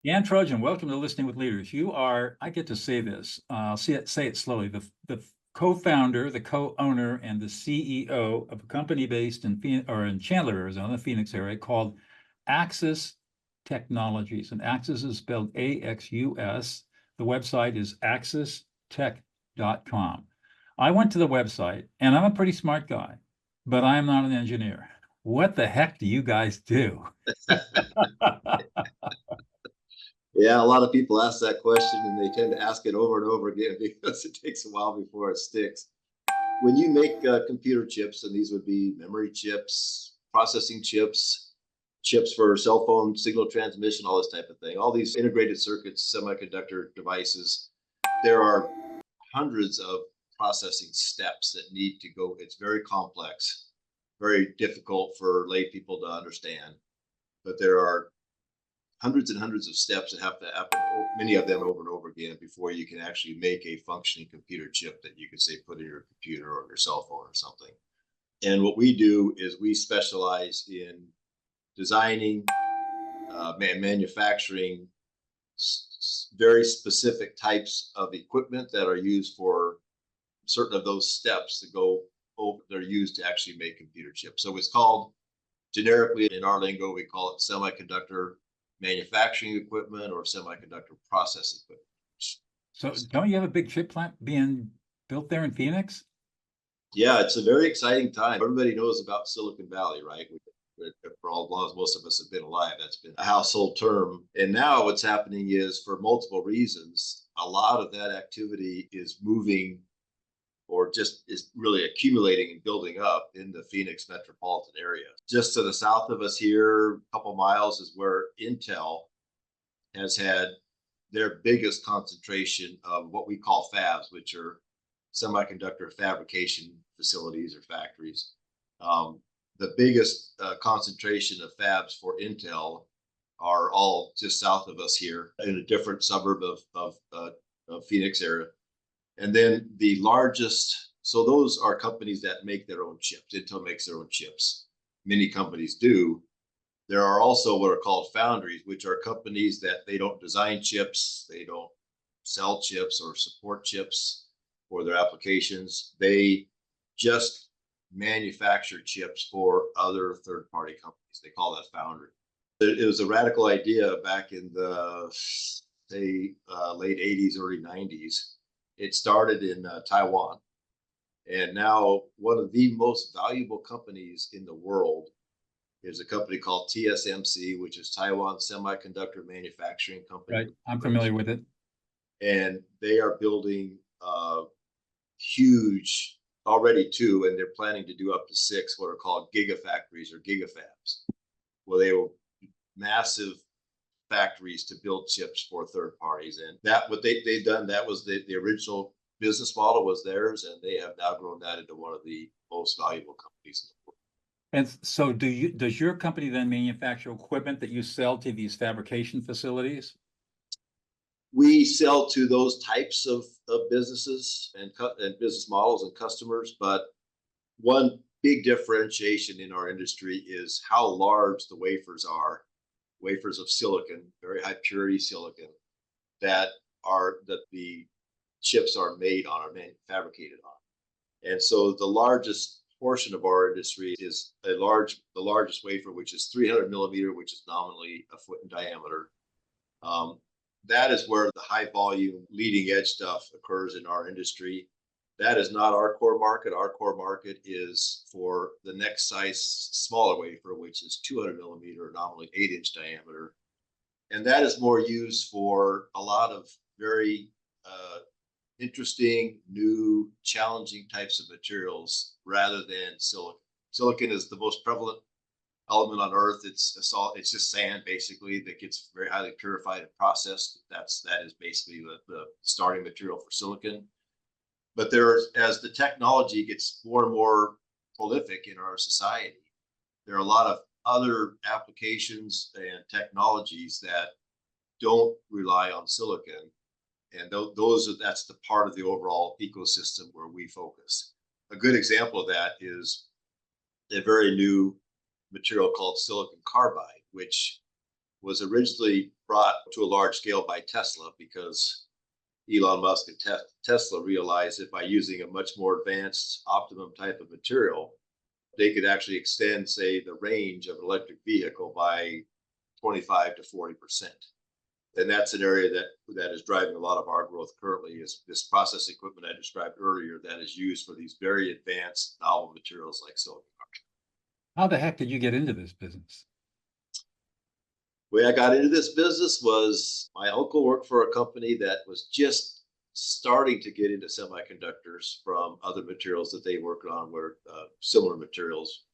Dan Trojan, welcome to Listening with Leaders. You are, I get to say this, say it slowly, the co-founder, the co-owner, and the CEO of a company based in in Chandler, Arizona, Phoenix area, called Axus Technologies. And Axus is spelled AXUS. The website is axustech.com. I went to the website, and I'm a pretty smart guy, but I am not an engineer. What the heck do you guys do? Yeah, a lot of people ask that question and they tend to ask it over and over again because it takes a while before it sticks. When you make computer chips, and these would be memory chips, processing chips, chips for cell phone signal transmission, all this type of thing, all these integrated circuits, semiconductor devices, there are hundreds of processing steps that need to go. It's very complex, very difficult for lay people to understand, but there are hundreds and hundreds of steps that have to happen, many of them over and over again, before you can actually make a functioning computer chip that you could say put in your computer or your cell phone or something. And what we do is we specialize in designing and manufacturing very specific types of equipment that are used for certain of those steps that go over, they're used to actually make computer chips. So it's called, generically in our lingo, we call it semiconductor manufacturing equipment or semiconductor process equipment. So don't you have a big chip plant being built there in Phoenix? Yeah, it's a very exciting time. Everybody knows about Silicon Valley, right? For as long as most of us have been alive, that's been a household term. And now what's happening is, for multiple reasons, a lot of that activity is moving, or just is really accumulating and building up in the Phoenix metropolitan area. Just to the south of us here, a couple miles, is where Intel has had their biggest concentration of what we call fabs, which are semiconductor fabrication facilities or factories. The biggest concentration of fabs for Intel are all just south of us here in a different suburb of Phoenix area. And then the largest, so those are companies that make their own chips. Intel makes their own chips. Many companies do. There are also what are called foundries, which are companies that they don't design chips, they don't sell chips or support chips for their applications. They just manufacture chips for other third-party companies. They call that foundry. It was a radical idea back in the, say, late 80s, early 90s. It started in Taiwan. And now one of the most valuable companies in the world is a company called TSMC, which is Taiwan Semiconductor Manufacturing Company. Right, I'm familiar with it. And they are building huge, already two, and they're planning to do up to six, what are called gigafactories or gigafabs, where they will massive factories to build chips for third parties. And that, what they've done, that was the original business model was theirs, and they have now grown that into one of the most valuable companies in the world. And so does your company then manufacture equipment that you sell to these fabrication facilities? We sell to those types of businesses and business models and customers, but one big differentiation in our industry is how large the wafers are. Wafers of silicon, very high purity silicon, that the chips are made on, are fabricated on. And so the largest portion of our industry is the largest wafer, which is 300 millimeter, which is nominally a foot in diameter. That is where the high volume leading edge stuff occurs in our industry. That is not our core market. Our core market is for the next size smaller wafer, which is 200 millimeter, nominally 8-inch diameter. And that is more used for a lot of very interesting, new, challenging types of materials rather than silicon. Silicon is the most prevalent element on Earth. It's just sand basically that gets very highly purified and processed. That is basically the starting material for silicon. But as the technology gets more and more prolific in our society, there are a lot of other applications and technologies that don't rely on silicon, and that's the part of the overall ecosystem where we focus. A good example of that is a very new material called silicon carbide, which was originally brought to a large scale by Tesla because Elon Musk and Tesla realized that by using a much more advanced optimum type of material, they could actually extend, say, the range of an electric vehicle by 25 to 40%. And that's an area that is driving a lot of our growth currently, is this process equipment I described earlier that is used for these very advanced novel materials like silicon carbide. How the heck did you get into this business? The way I got into this business was my uncle worked for a company that was just starting to get into semiconductors from other materials that they worked on, were similar materials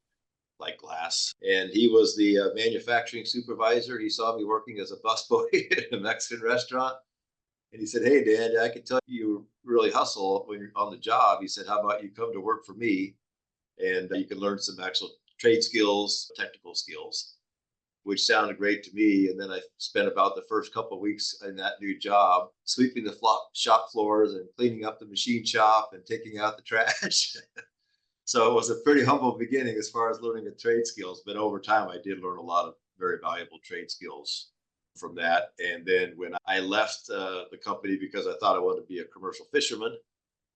like glass. And he was the manufacturing supervisor. He saw me working as a busboy in a Mexican restaurant. And he said, "Hey, Dan, I can tell you really hustle when you're on the job." He said, "How about you come to work for me and you can learn some actual trade skills, technical skills," which sounded great to me. And then I spent about the first couple of weeks in that new job sweeping the shop floors and cleaning up the machine shop and taking out the trash. So it was a pretty humble beginning as far as learning the trade skills. But over time, I did learn a lot of very valuable trade skills from that. And then when I left the company because I thought I wanted to be a commercial fisherman,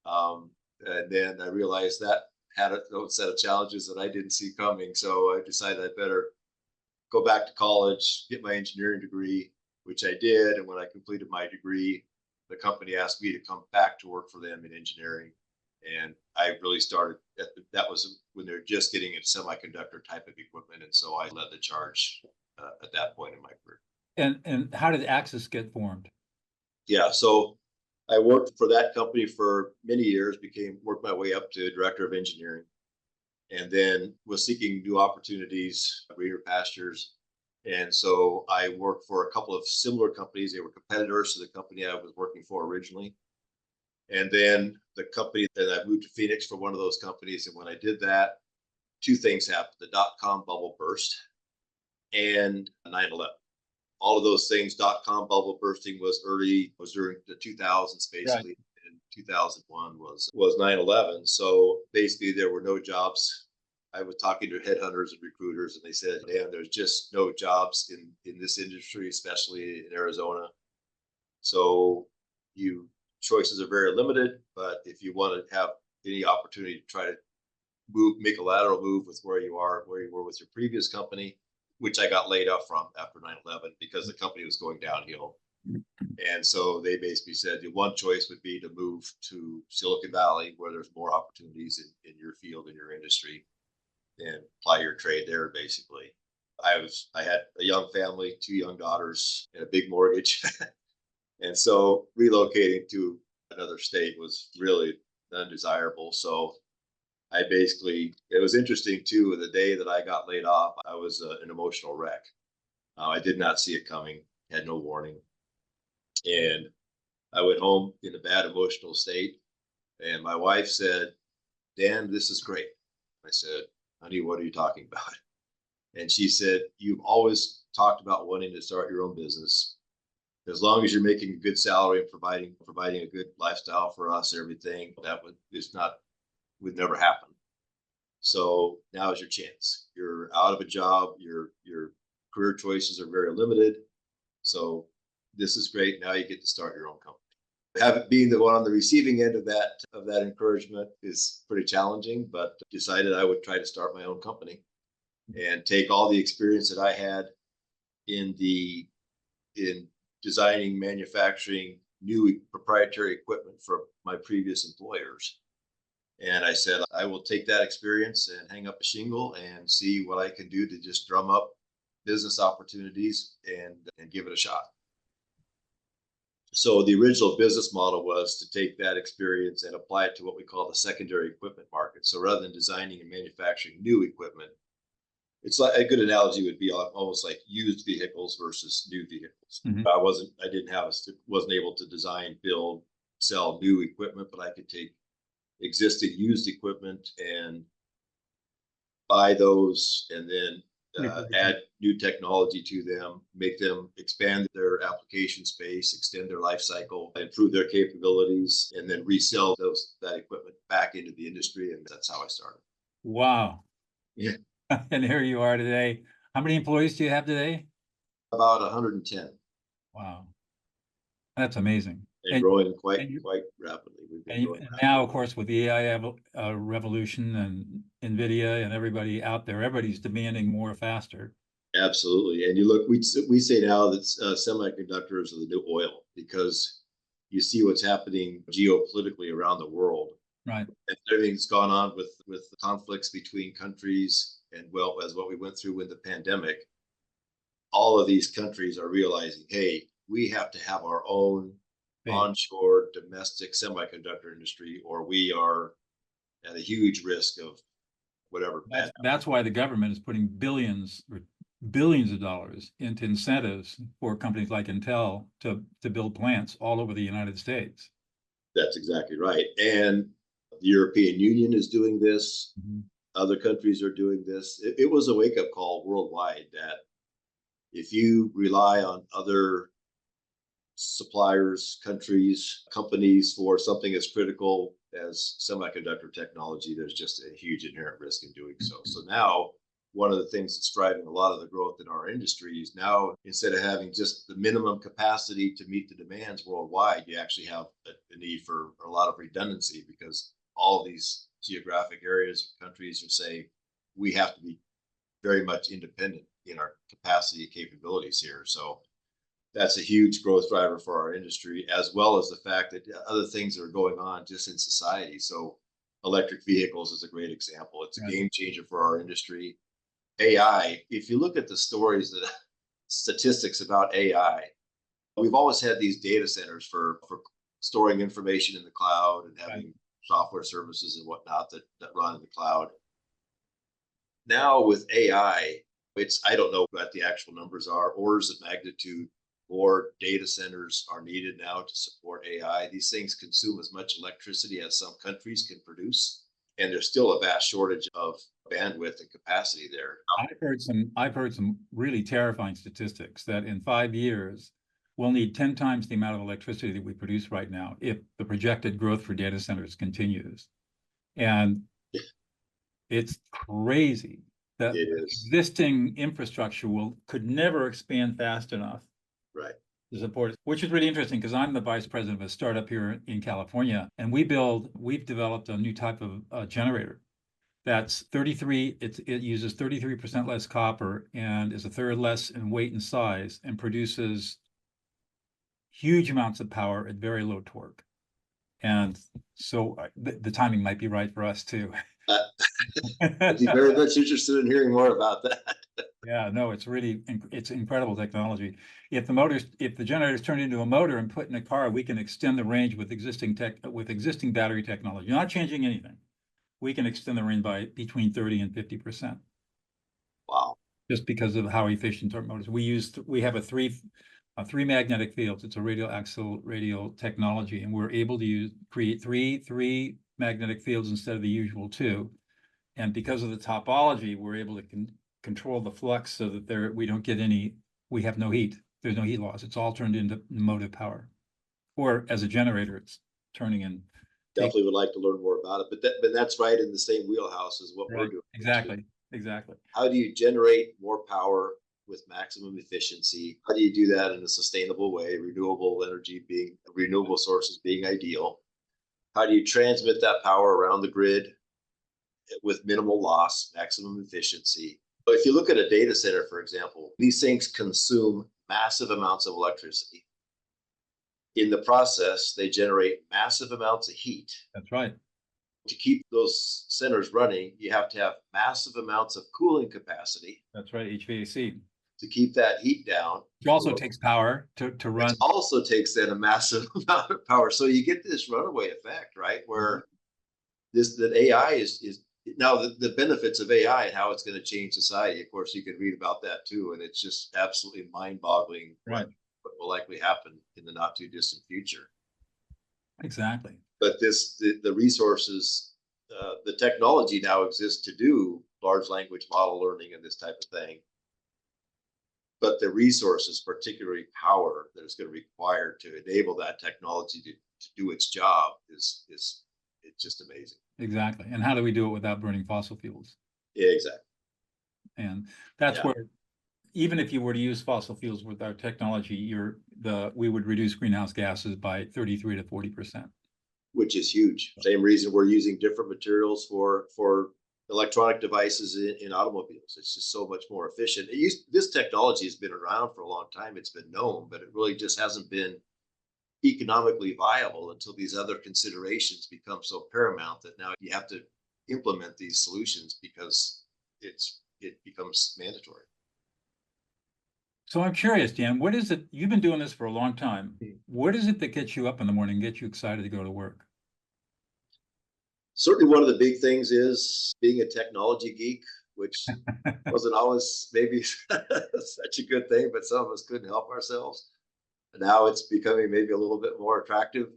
and then I realized that had its own set of challenges that I didn't see coming. So I decided I better go back to college, get my engineering degree, which I did. And when I completed my degree, the company asked me to come back to work for them in engineering. And I really started that was when they're just getting into semiconductor type of equipment. And so I led the charge at that point in my career. And how did Axus get formed? Yeah, so I worked for that company for many years, worked my way up to director of engineering, and then was seeking new opportunities, greener pastures. And so I worked for a couple of similar companies. They were competitors to the company I was working for originally. And then the company that I moved to Phoenix for one of those companies. And when I did that, two things happened. The dot-com bubble burst and 9/11. All of those things, dot-com bubble bursting was during the 2000s, basically. Right. And 2001 was 9/11. So basically there were no jobs. I was talking to headhunters and recruiters, and they said, "Dan, there's just no jobs in this industry, especially in Arizona. So choices are very limited, but if you want to have any opportunity to try to make a lateral move with where you were with your previous company," which I got laid off from after 9/11 because the company was going downhill. And so they basically said the one choice would be to move to Silicon Valley, where there's more opportunities in your field, in your industry, and apply your trade there, basically. I had a young family, 2 young daughters, and a big mortgage. And so relocating to another state was really undesirable. So it was interesting too, the day that I got laid off, I was an emotional wreck. I did not see it coming, had no warning. And I went home in a bad emotional state. And my wife said, "Dan, this is great." I said, "Honey, what are you talking about?" And she said, "You've always talked about wanting to start your own business. As long as you're making a good salary and providing a good lifestyle for us, everything that would never happen. So now is your chance. You're out of a job. Your career choices are very limited. So this is great. Now you get to start your own company." Being the one on the receiving end of that encouragement is pretty challenging, but decided I would try to start my own company and take all the experience that I had in designing, manufacturing new proprietary equipment for my previous employers. And I said, I will take that experience and hang up a shingle and see what I can do to just drum up business opportunities and give it a shot. So the original business model was to take that experience and apply it to what we call the secondary equipment market. So rather than designing and manufacturing new equipment, it's like a good analogy would be almost like used vehicles versus new vehicles. Mm-hmm. I wasn't able to design, build, sell new equipment, but I could take existing used equipment and buy those and then add new technology to them, make them expand their application space, extend their life cycle, improve their capabilities, and then resell that equipment back into the industry. And that's how I started. Wow. Yeah. And here you are today. How many employees do you have today? About 110. Wow, that's amazing. And growing quite and rapidly. We've been and, growing and rapidly. now, of course, with the AI revolution and NVIDIA and everybody out there, everybody's demanding more faster. Absolutely. And you look, we say now that semiconductors are the new oil, because you see what's happening geopolitically around the world. Right. And everything's gone on with conflicts between countries, and well, as what we went through with the pandemic, all of these countries are realizing, hey, we have to have our own onshore domestic semiconductor industry, or we are at a huge risk of whatever. That's why the government is putting billions of dollars into incentives for companies like Intel to build plants all over the United States. That's exactly right. And the European Union is doing this. Mm-hmm. Other countries are doing this. It was a wake-up call worldwide that if you rely on other suppliers, countries, companies for something as critical as semiconductor technology, there's just a huge inherent risk in doing so. So now, one of the things that's driving a lot of the growth in our industry is now, instead of having just the minimum capacity to meet the demands worldwide, you actually have a need for a lot of redundancy, because all of these geographic areas, countries are saying, we have to be very much independent in our capacity capabilities here. So that's a huge growth driver for our industry, as well as the fact that other things are going on just in society. So electric vehicles is a great example. It's a game changer for our industry. AI, if you look at the stories, that statistics about AI, we've always had these data centers for storing information in the cloud and having software services and whatnot that run in the cloud. Now with AI, I don't know what the actual numbers are, orders of magnitude more data centers are needed now to support AI. These things consume as much electricity as some countries can produce, and there's still a vast shortage of bandwidth and capacity there. I've heard some really terrifying statistics that in 5 years, we'll need 10 times the amount of electricity that we produce right now if the projected growth for data centers continues. And it's crazy that existing infrastructure could never expand fast enough. Right. To support it, which is really interesting, because I'm the vice president of a startup here in California, and we've developed a new type of generator that's 33, it uses 33% less copper and is a third less in weight and size, and produces huge amounts of power at very low torque. And so the timing might be right for us too. I'd be very much interested in hearing more about that. Yeah, no, it's incredible technology. If the generators turn into a motor and put in a car, we can extend the range with existing battery technology. You're not changing anything. We can extend the range by between 30 and 50%. Wow. Just because of how efficient our motors. We have three magnetic fields. It's a radial technology, and we're able to create three magnetic fields instead of the usual 2. And because of the topology, we're able to control the flux so that we have no heat. There's no heat loss. It's all turned into motive power. Or as a generator, it's turning in. Definitely would like to learn more about it, but that's right in the same wheelhouse as what we're doing. Exactly. How do you generate more power with maximum efficiency? How do you do that in a sustainable way? Renewable sources being ideal. How do you transmit that power around the grid with minimal loss, maximum efficiency? But if you look at a data center, for example, these things consume massive amounts of electricity. In the process, they generate massive amounts of heat. That's right. To keep those centers running, you have to have massive amounts of cooling capacity. That's right, HVAC. To keep that heat down. It also takes power to run. It also takes then a massive amount of power. So you get this runaway effect, right? Where that AI is now the benefits of AI and how it's going to change society. Of course, you can read about that too. And it's just absolutely mind-boggling. Right. What will likely happen in the not too distant future. Exactly. But the resources, the technology now exists to do large language model learning and this type of thing. But the resources, particularly power, that is going to require to enable that technology to do its job it's just amazing. Exactly. And how do we do it without burning fossil fuels? Yeah, exactly. And that's where even if you were to use fossil fuels with our technology, we would reduce greenhouse gases by 33 to 40%. Which is huge. Same reason we're using different materials for electronic devices in automobiles. It's just so much more efficient. This technology has been around for a long time. It's been known, but it really just hasn't been economically viable until these other considerations become so paramount that now you have to implement these solutions because it becomes mandatory. So I'm curious, Dan, what is it? You've been doing this for a long time. What is it that gets you up in the morning, gets you excited to go to work? Certainly one of the big things is being a technology geek, which wasn't always maybe such a good thing, but some of us couldn't help ourselves. And now it's becoming maybe a little bit more attractive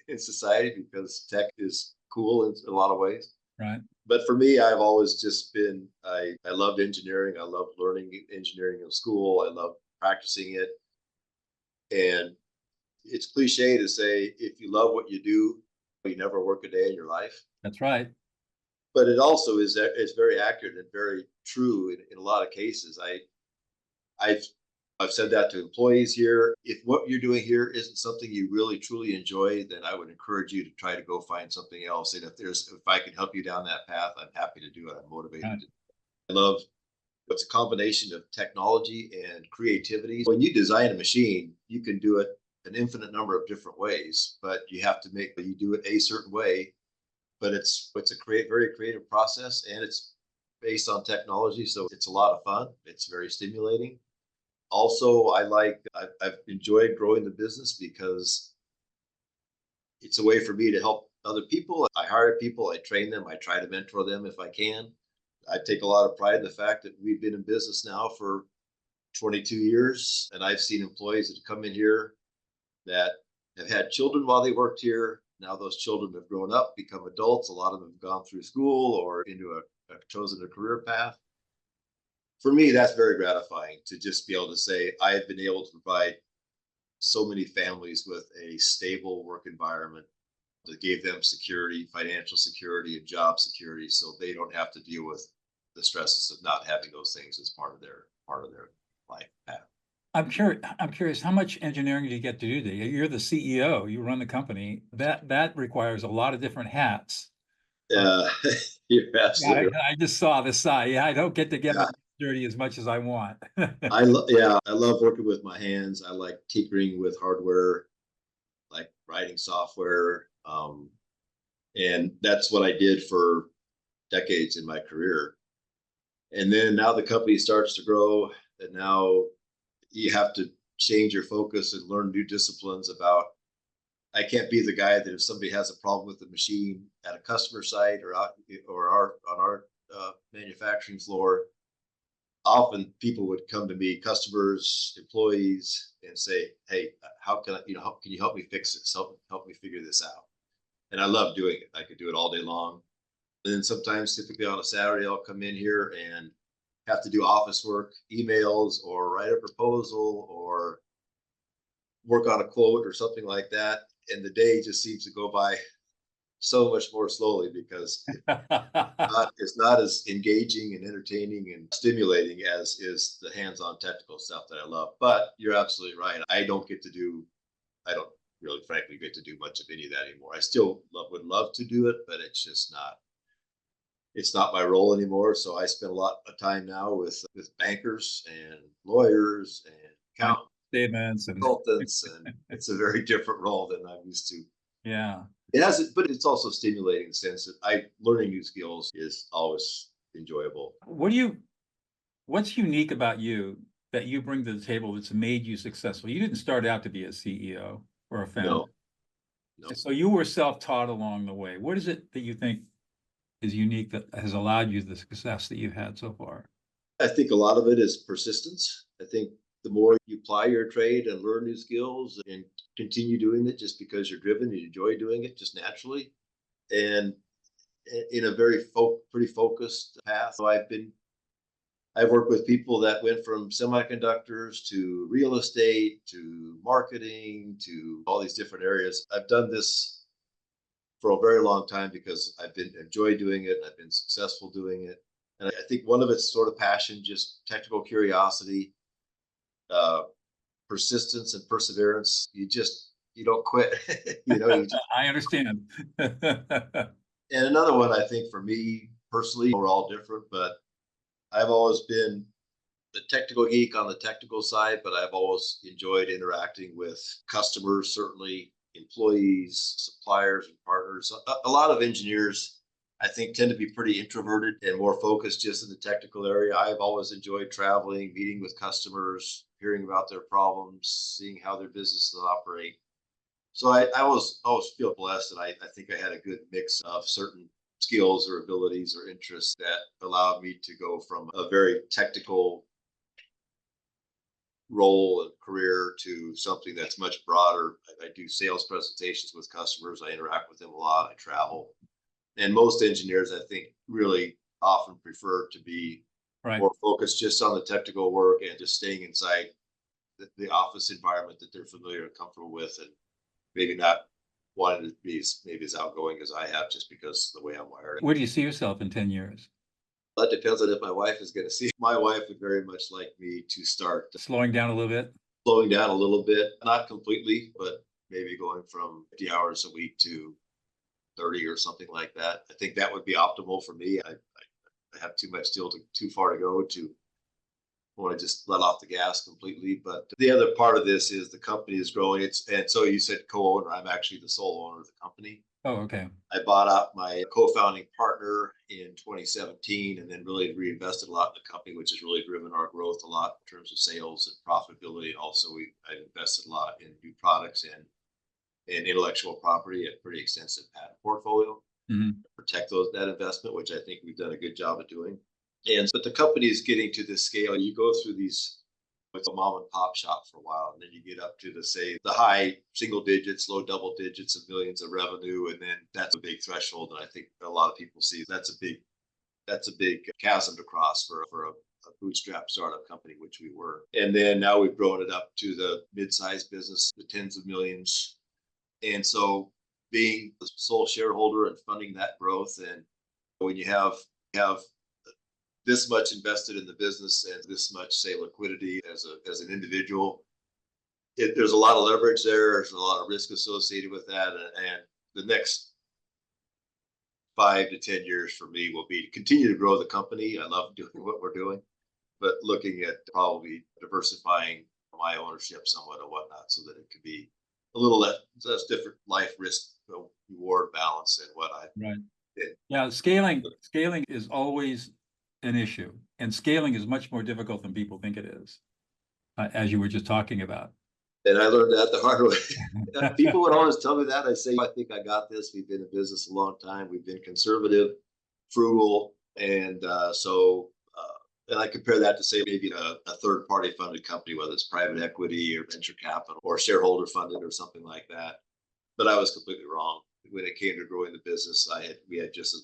in society because tech is cool in a lot of ways. Right. But for me, I've always just been, I loved engineering. I loved learning engineering in school. I loved practicing it. And it's cliche to say, if you love what you do, you never work a day in your life. That's right. But it also is, it's very accurate and very true in a lot of cases. I've said that to employees here. If what you're doing here isn't something you really truly enjoy, then I would encourage you to try to go find something else. And if I can help you down that path, I'm happy to do it. I'm motivated. Right. I love what's a combination of technology and creativity. When you design a machine, you can do it an infinite number of different ways, but you have to you do it a certain way. But it's a very creative process, and it's based on technology, so it's a lot of fun. It's very stimulating. Also, I've enjoyed growing the business because it's a way for me to help other people. I hire people, I train them, I try to mentor them if I can. I take a lot of pride in the fact that we've been in business now for 22 years, and I've seen employees that come in here that have had children while they worked here. Now those children have grown up, become adults. A lot of them have gone through school or chosen a career path. For me, that's very gratifying to just be able to say I have been able to provide so many families with a stable work environment that gave them security, financial security, and job security, so they don't have to deal with the stresses of not having those things as part of their life path. I'm curious, how much engineering do you get to do today? You're the CEO, you run the company. That requires a lot of different hats. You're absolutely right. I just saw the side. Yeah, I don't get to get Yeah. dirty as much as I want. I love working with my hands. I like tinkering with hardware, like writing software. And that's what I did for decades in my career. And then now the company starts to grow, and now you have to change your focus and learn new disciplines about. I can't be the guy that if somebody has a problem with the machine at a customer site or on our manufacturing floor, often people would come to me, customers, employees, and say, "Hey, how can can you help me fix this? Help me figure this out." And I love doing it. I could do it all day long. And then sometimes, typically on a Saturday, I'll come in here and have to do office work, emails, or write a proposal, or work on a quote or something like that. And the day just seems to go by so much more slowly because it's not as engaging and entertaining and stimulating as is the hands-on technical stuff that I love. But you're absolutely right. I don't really frankly get to do much of any of that anymore. I still would love to do it, but it's not my role anymore. So I spend a lot of time now with bankers and lawyers and accountants, statements and consultants, and it's a very different role than I'm used to. Yeah. It has, but it's also stimulating in the sense that learning new skills is always enjoyable. What's unique about you that you bring to the table that's made you successful? You didn't start out to be a CEO or a founder. No. So you were self-taught along the way. What is it that you think is unique that has allowed you the success that you've had so far? I think a lot of it is persistence. I think the more you apply your trade and learn new skills and continue doing it just because you're driven and you enjoy doing it just naturally, and in a very pretty focused path. So I've worked with people that went from semiconductors to real estate to marketing to all these different areas. I've done this for a very long time because I've enjoyed doing it and I've been successful doing it. And I think one of it's sort of passion, just technical curiosity. persistence and perseverance. You don't quit. You just, I understand. and another one, I think for me personally, we're all different, but I've always been the technical geek on the technical side, but I've always enjoyed interacting with customers, certainly employees, suppliers, and partners. A lot of engineers, I think, tend to be pretty introverted and more focused just in the technical area. I've always enjoyed traveling, meeting with customers, hearing about their problems, seeing how their businesses operate. So I always feel blessed that I think I had a good mix of certain skills or abilities or interests that allowed me to go from a very technical role and career to something that's much broader. I do sales presentations with customers. I interact with them a lot. I travel. And most engineers, I think, really often prefer to be Right. more focused just on the technical work and just staying inside the office environment that they're familiar and comfortable with, and maybe not wanting to be maybe as outgoing as I have just because of the way I'm wired. Where do you see yourself in 10 years? That depends on if my wife is going to see. My wife would very much like me to start Slowing down a little bit? slowing down a little bit, not completely, but maybe going from 50 hours a week to 30 or something like that. I think that would be optimal for me. I have too much too far to go to want to just let off the gas completely. But the other part of this is the company is growing. And so you said co-owner. I'm actually the sole owner of the company. Oh, okay. I bought out my co-founding partner in 2017 and then really reinvested a lot in the company, which has really driven our growth a lot in terms of sales and profitability. And also I invested a lot in new products and intellectual property, a pretty extensive patent portfolio. Protect that investment, which I think we've done a good job of doing. But the company is getting to this scale. You go through these, it's a mom and pop shop for a while, and then you get up to the high single digits, low double digits of millions of revenue, and then that's a big threshold. And I think a lot of people see that's a big chasm to cross for a bootstrap startup company, which we were. And then now we've grown it up to the mid-sized business, the tens of millions. And so being the sole shareholder and funding that growth, and when you have this much invested in the business and this much, say, liquidity as an individual, there's a lot of leverage there. There's a lot of risk associated with that. And the next 5 to 10 years for me will be to continue to grow the company. I love doing what we're doing, but looking at probably diversifying my ownership somewhat and whatnot so that it could be a little less different life risk reward balance than what I did. Yeah, scaling is always an issue, and scaling is much more difficult than people think it is, as you were just talking about. And I learned that the hard way. People would always tell me that. I say, I think I got this. We've been in business a long time. We've been conservative, frugal, and and I compare that to, say, maybe a third-party funded company, whether it's private equity or venture capital or shareholder funded or something like that. But I was completely wrong. When it came to growing the business, we had just as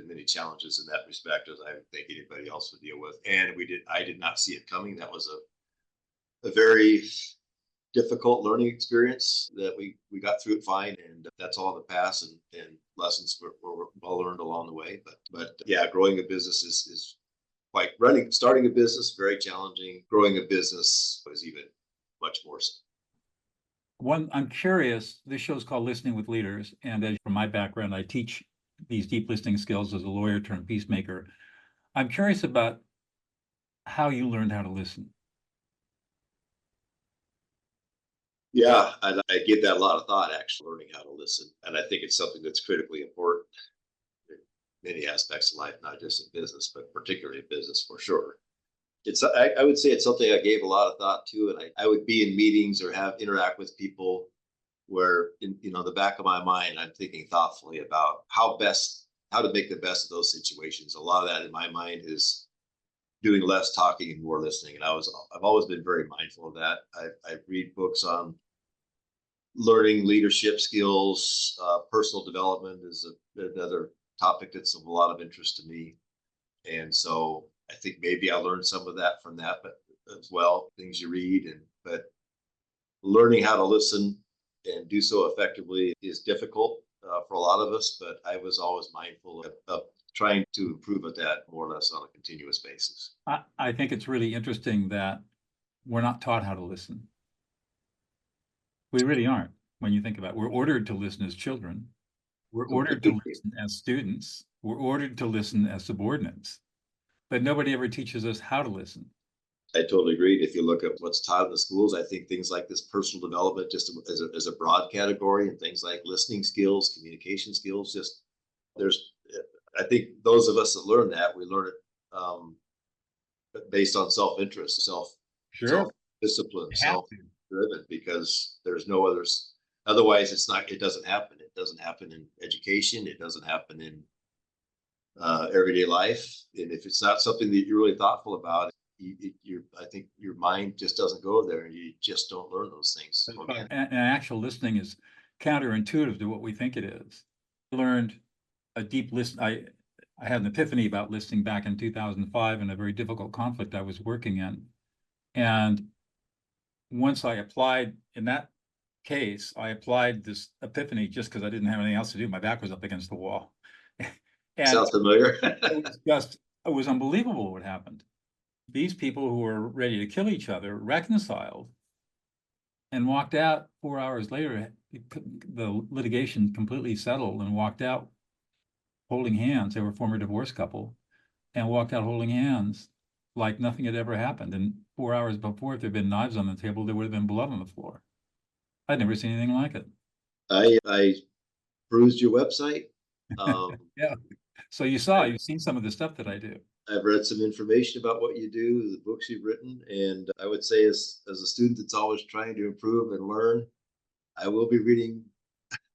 many challenges in that respect as I think anybody else would deal with. And I did not see it coming. That was a very difficult learning experience that we got through it fine, and that's all in the past, and lessons were well learned along the way. But yeah, growing a business is starting a business, very challenging. Growing a business was even much more so. I'm curious, this show is called Listening with Leaders, and from my background, I teach these deep listening skills as a lawyer turned peacemaker. I'm curious about how you learned how to listen. Yeah, I give that a lot of thought, actually, learning how to listen. And I think it's something that's critically important in many aspects of life, not just in business, but particularly in business for sure. I would say it's something I gave a lot of thought to, and I would be in meetings or interact with people where in the back of my mind, I'm thinking thoughtfully about how to make the best of those situations. A lot of that in my mind is doing less talking and more listening. And I've always been very mindful of that. I read books on learning leadership skills. Personal development is another topic that's of a lot of interest to me. And so I think maybe I learned some of that from that, but as well, things you read, but learning how to listen and do so effectively is difficult for a lot of us. But I was always mindful of trying to improve at that more or less on a continuous basis. I think it's really interesting that we're not taught how to listen. We really aren't, when you think about it. We're ordered to listen as children. We're ordered to listen as students. We're ordered to listen as subordinates. But nobody ever teaches us how to listen. I totally agree. If you look at what's taught in the schools, I think things like this personal development, just as a broad category, and things like listening skills, communication skills, just there's, I think those of us that learn that, we learn it based on self-interest, self-discipline, self-driven, because there's no others. Otherwise, it doesn't happen. It doesn't happen in education. It doesn't happen in everyday life. And if it's not something that you're really thoughtful about, I think your mind just doesn't go there, and you just don't learn those things. And actual listening is counterintuitive to what we think it is. I learned a deep listen. I had an epiphany about listening back in 2005 in a very difficult conflict I was working in. And once I applied, in that case, I applied this epiphany just because I didn't have anything else to do. My back was up against the wall. And sounds familiar. it was unbelievable what happened. These people who were ready to kill each other reconciled and walked out 4 hours later. The litigation completely settled, and walked out holding hands. They were a former divorce couple, and walked out holding hands like nothing had ever happened. And 4 hours before, if there'd been knives on the table, there would have been blood on the floor. I'd never seen anything like it. I perused your website. Yeah. So you've seen some of the stuff that I do. I've read some information about what you do, the books you've written, and I would say as a student that's always trying to improve and learn, I will be reading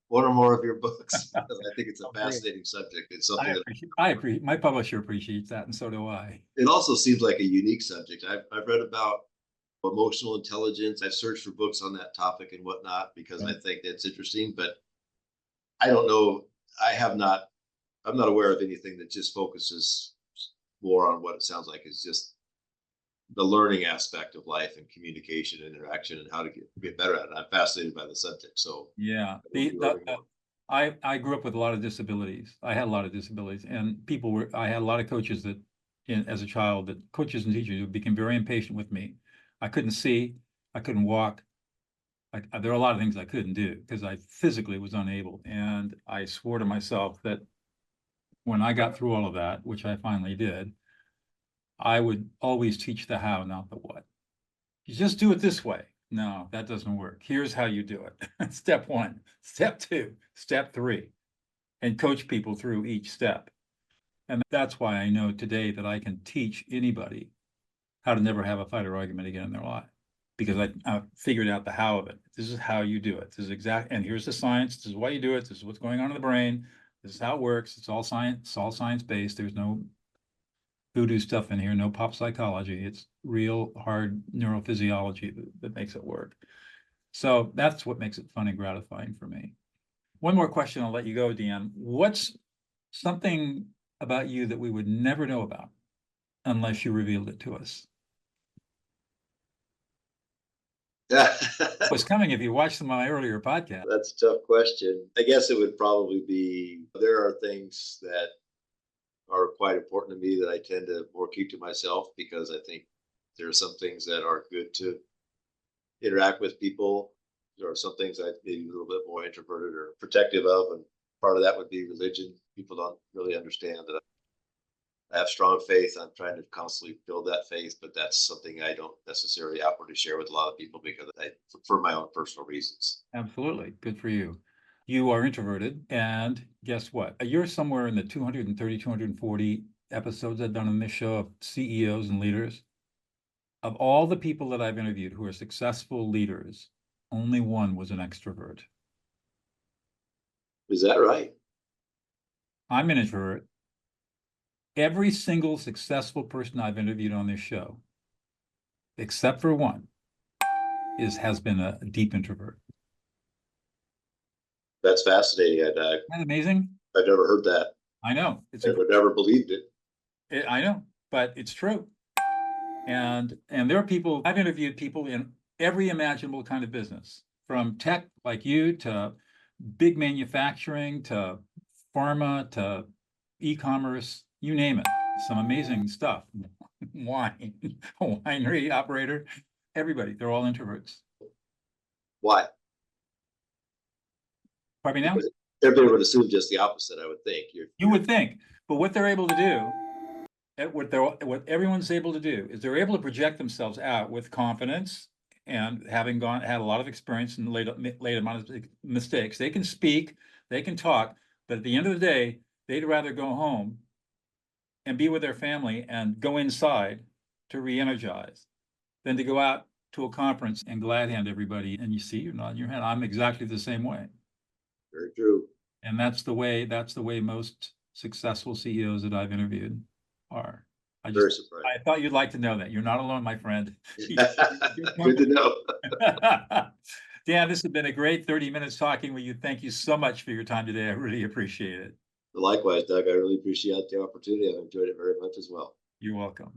one or more of your books, because I think it's a fascinating subject. It's something I appreciate. My publisher appreciates that, and so do I. It also seems like a unique subject. I've read about emotional intelligence. I've searched for books on that topic and whatnot, because I think that's interesting, but I don't know. I'm not aware of anything that just focuses more on what it sounds like is just the learning aspect of life and communication and interaction, and how to get better at it. I'm fascinated by the subject. So yeah, I grew up with a lot of disabilities. I had a lot of disabilities, and I had a lot of coaches that, as a child, that coaches and teachers who became very impatient with me. I couldn't see, I couldn't walk. There are a lot of things I couldn't do because I physically was unable. And I swore to myself that when I got through all of that, which I finally did, I would always teach the how, not the what. You just do it this way. No, that doesn't work. Here's how you do it. Step 1, step 2, step 3, and coach people through each step. And that's why I know today that I can teach anybody how to never have a fight or argument again in their life, because I figured out the how of it. This is how you do it. This is and here's the science. This is why you do it. This is what's going on in the brain. This is how it works. It's all science. It's all science-based. There's no voodoo stuff in here, no pop psychology. It's real hard neurophysiology that makes it work. So that's what makes it fun and gratifying for me. One more question, I'll let you go, Dan. What's something about you that we would never know about unless you revealed it to us? What's coming if you watched some of my earlier podcast? That's a tough question. I guess it would probably be, there are things that are quite important to me that I tend to more keep to myself, because I think there are some things that are good to interact with people. There are some things I maybe a little bit more introverted or protective of, and part of that would be religion. People don't really understand that I have strong faith. I'm trying to constantly build that faith, but that's something I don't necessarily outwardly share with a lot of people, because for my own personal reasons. Absolutely. Good for you. You are introverted, and guess what? You're somewhere in the 230, 240 episodes I've done on this show of CEOs and leaders. Of all the people that I've interviewed who are successful leaders, only one was an extrovert. Is that right? I'm an introvert. Every single successful person I've interviewed on this show, except for one, has been a deep introvert. That's fascinating. Isn't that amazing? I've never heard that. I know. I would never believed it. I know, but it's true. And there are people, I've interviewed people in every imaginable kind of business, from tech like you to big manufacturing to pharma to e-commerce, you name it. Some amazing stuff. Wine, a winery operator. Everybody, they're all introverts. Why? Pardon me now? Everybody would assume just the opposite, I would think. You would think, but what they're able to do, what everyone's able to do is they're able to project themselves out with confidence and having had a lot of experience and late amount of mistakes. They can speak, they can talk, but at the end of the day, they'd rather go home and be with their family and go inside to re-energize than to go out to a conference and glad hand everybody. And you see, you're nodding your head. I'm exactly the same way. Very true. And that's the way most successful CEOs that I've interviewed are. Very surprised. I thought you'd like to know that. You're not alone, my friend. Good to know. Dan, this has been a great 30 minutes talking with you. Thank you so much for your time today. I really appreciate it. Likewise, Doug, I really appreciate the opportunity. I've enjoyed it very much as well. You're welcome.